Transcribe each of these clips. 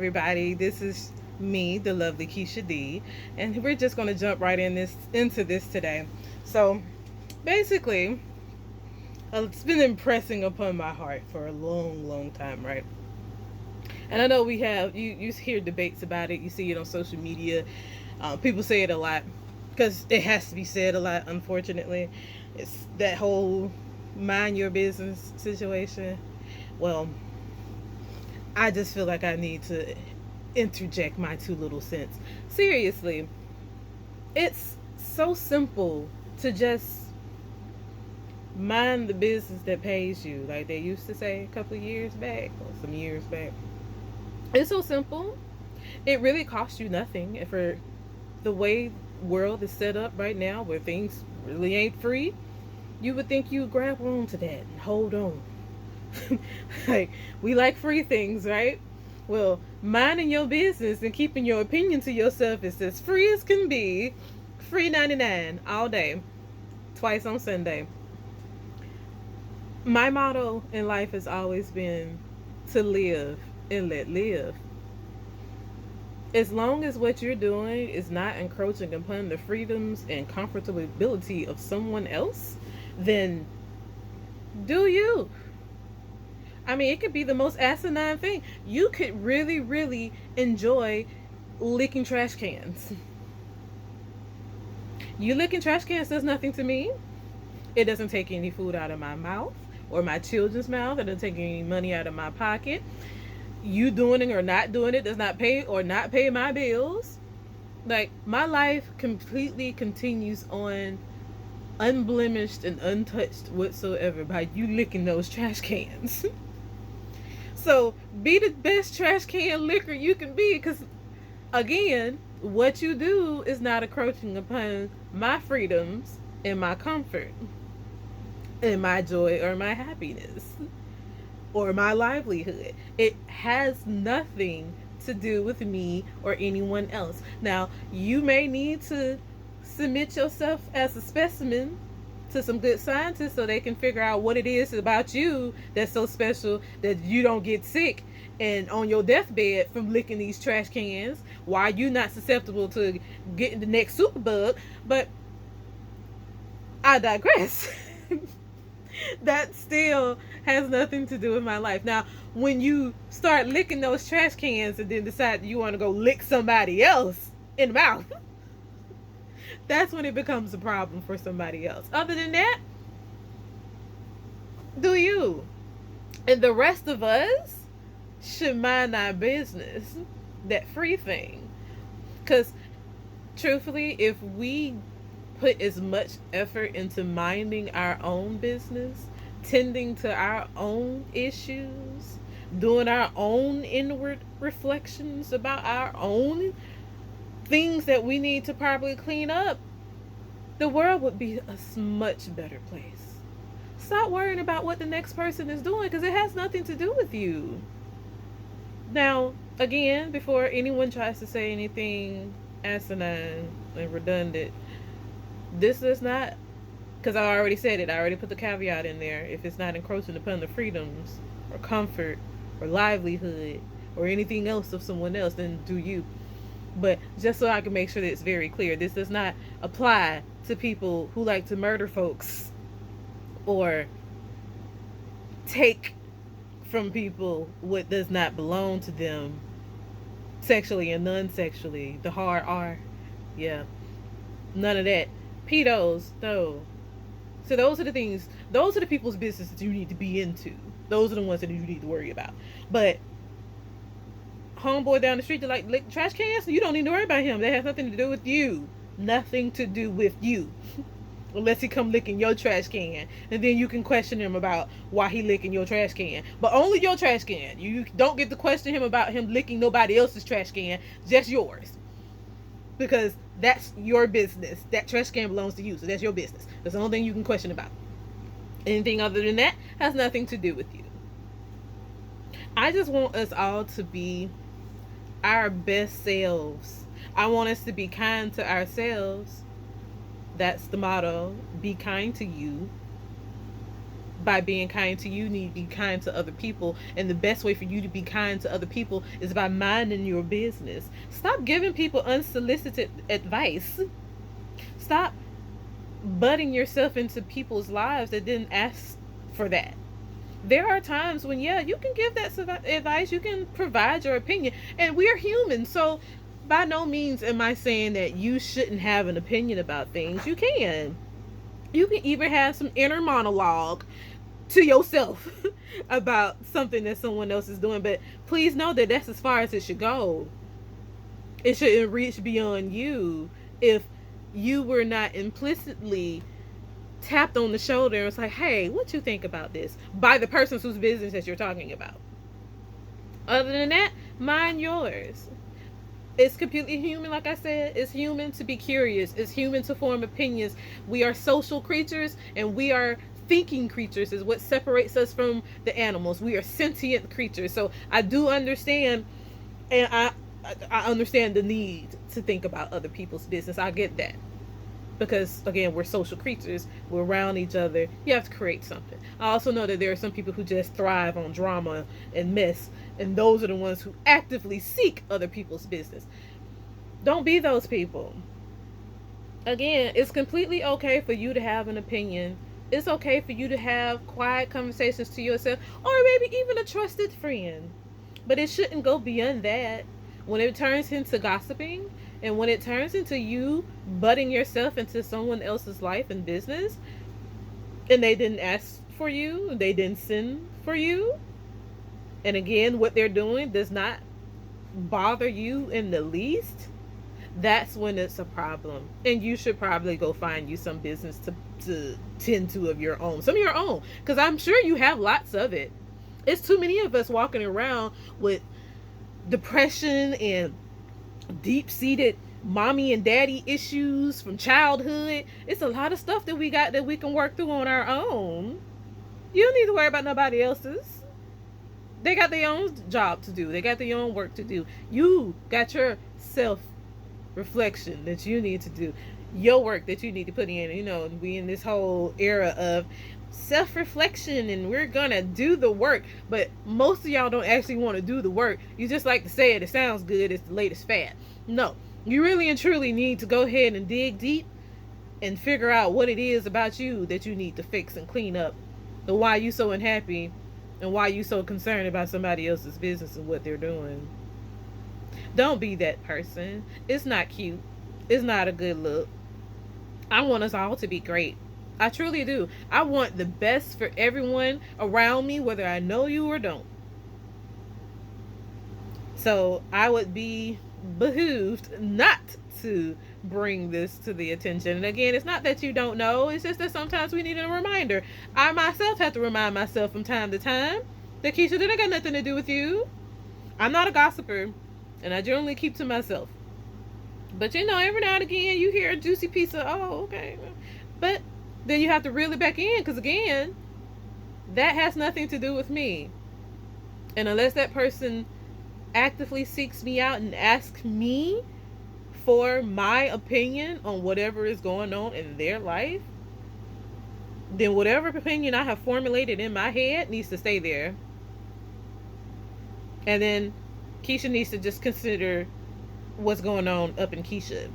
everybody. This is me, the lovely Keisha D, and we're just going to jump right into this today. So, basically, it's been impressing upon my heart for a long, long time, right? And I know we have you hear debates about it. You see it on social media. People say it a lot because it has to be said a lot. Unfortunately, it's that whole mind your business situation. Well, I just feel like I need to interject my two little cents. Seriously, it's so simple to just mind the business that pays you, like they used to say a couple of years back or some years back. It's so simple. It really costs you nothing. And for the way world is set up right now, where things really ain't free, you would think you grab on to that and hold on. Like, we like free things, right? Well, minding your business and keeping your opinion to yourself is as free as can be. Free 99 all day, twice on Sunday. My motto in life has always been to live and let live. As long as what you're doing is not encroaching upon the freedoms and comfortability of someone else, then do you. I mean, it could be the most asinine thing. You could really, really enjoy licking trash cans. You licking trash cans does nothing to me. It doesn't take any food out of my mouth or my children's mouth. It doesn't take any money out of my pocket. You doing it or not doing it does not pay or not pay my bills. Like, my life completely continues on unblemished and untouched whatsoever by you licking those trash cans. So be the best trash can licker you can be, because again, what you do is not encroaching upon my freedoms and my comfort and my joy or my happiness or my livelihood. It has nothing to do with me or anyone else. Now, you may need to submit yourself as a specimen to some good scientists so they can figure out what it is about you that's so special that you don't get sick and on your deathbed from licking these trash cans. Why are you not susceptible to getting the next superbug? But I digress. That still has nothing to do with my life. Now, when you start licking those trash cans and then decide you want to go lick somebody else in the mouth, that's when it becomes a problem for somebody else. Other than that, do you. And the rest of us should mind our business. That free thing. Because, truthfully, if we put as much effort into minding our own business, tending to our own issues, doing our own inward reflections about our own things that we need to probably clean up, the world would be a much better place. Stop worrying about what the next person is doing, because it has nothing to do with you. Now, again, before anyone tries to say anything asinine and redundant, this is not, because I already said it, I already put the caveat in there. If it's not encroaching upon the freedoms or comfort or livelihood or anything else of someone else, then do you. But just so I can make sure that it's very clear, this does not apply to people who like to murder folks or take from people what does not belong to them sexually and non-sexually. The hard R. Yeah. None of that. Pedos, no. So those are the things, those are the people's business that you need to be into. Those are the ones that you need to worry about. But homeboy down the street that like lick trash cans, you don't need to worry about him. That has nothing to do with you. Nothing to do with you. Unless he come licking your trash can, and then you can question him about why he licking your trash can. But only your trash can. You don't get to question him about him licking nobody else's trash can. Just yours. Because that's your business. That trash can belongs to you, so that's your business. That's the only thing you can question about. Anything other than that has nothing to do with you. I just want us all to be our best selves. I want us to be kind to ourselves. That's the motto. Be kind to you. by being kind to you, you need to be kind to other people. And the best way for you to be kind to other people is by minding your business. Stop giving people unsolicited advice. Stop butting yourself into people's lives that didn't ask for that. There are times when, yeah, you can give that advice, you can provide your opinion, and we are human. So by no means am I saying that you shouldn't have an opinion about things. You can. You can even have some inner monologue to yourself about something that someone else is doing, but please know that that's as far as it should go. It shouldn't reach beyond you. If you were not implicitly tapped on the shoulder and was like, hey, what you think about this, by the person whose business that you're talking about. Other than that, mind yours. It's completely human, like I said. It's human to be curious. It's human to form opinions. We are social creatures, and we are thinking creatures is what separates us from the animals. We are sentient creatures. So I do understand, and I understand the need to think about other people's business. I get that. Because again, we're social creatures, we're around each other, you have to create something. I also know that there are some people who just thrive on drama and mess, and those are the ones who actively seek other people's business. Don't be those people. Again, it's completely okay for you to have an opinion. It's okay for you to have quiet conversations to yourself, or maybe even a trusted friend, but it shouldn't go beyond that. When it turns into gossiping, and when it turns into you butting yourself into someone else's life and business, and they didn't ask for you, they didn't send for you, and again, what they're doing does not bother you in the least, that's when it's a problem. And you should probably go find you some business to tend to of your own. Some of your own. Because I'm sure you have lots of it. It's too many of us walking around with depression and deep-seated mommy and daddy issues from childhood. It's a lot of stuff that we got that we can work through on our own. You don't need to worry about nobody else's. They got their own job to do. They got their own work to do. You got your self-reflection that you need to do. Your work that you need to put in. You know, we in this whole era of self-reflection and we're gonna do the work, but most of y'all don't actually want to do the work. You just like to say it sounds good, it's the latest fad. No, you really and truly need to go ahead and dig deep and figure out what it is about you that you need to fix and clean up, and why you so unhappy and why you so concerned about somebody else's business and what they're doing. Don't be that person. It's not cute. It's not a good look. I want us all to be great. I truly do. I want the best for everyone around me, whether I know you or don't. So I would be behooved not to bring this to the attention. And again, it's not that you don't know. It's just that sometimes we need a reminder. I myself have to remind myself from time to time that, Keisha, that ain't got nothing to do with you. I'm not a gossiper, and I generally keep to myself. But you know, every now and again you hear a juicy piece of, oh, okay. But then you have to reel it back in, because again, that has nothing to do with me. And unless that person actively seeks me out and asks me for my opinion on whatever is going on in their life, then whatever opinion I have formulated in my head needs to stay there. And then Keisha needs to just consider what's going on up in Keisha.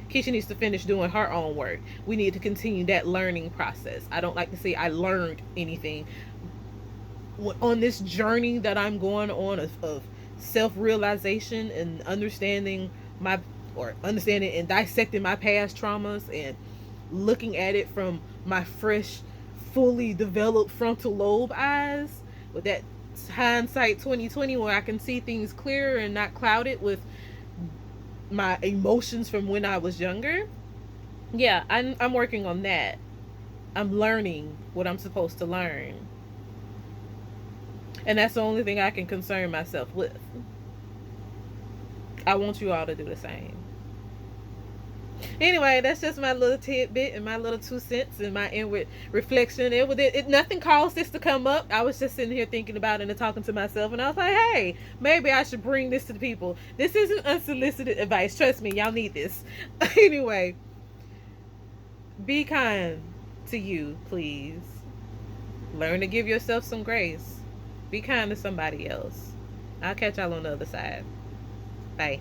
Keisha needs to finish doing her own work. We need to continue that learning process. I don't like to say I learned anything. On this journey that I'm going on of self-realization and understanding and dissecting my past traumas and looking at it from my fresh, fully developed frontal lobe eyes, with that hindsight 2020 where I can see things clearer and not clouded with my emotions from when I was younger. Yeah, I'm working on that. I'm learning what I'm supposed to learn. And that's the only thing I can concern myself with. I want you all to do the same. Anyway, that's just my little tidbit and my little 2 cents and my inward reflection. Nothing caused this to come up. I was just sitting here thinking about it and talking to myself, and I was like, hey, maybe I should bring this to the people. This isn't unsolicited advice. Trust me, y'all need this. Anyway, be kind to you, please. Learn to give yourself some grace. Be kind to somebody else. I'll catch y'all on the other side. Bye.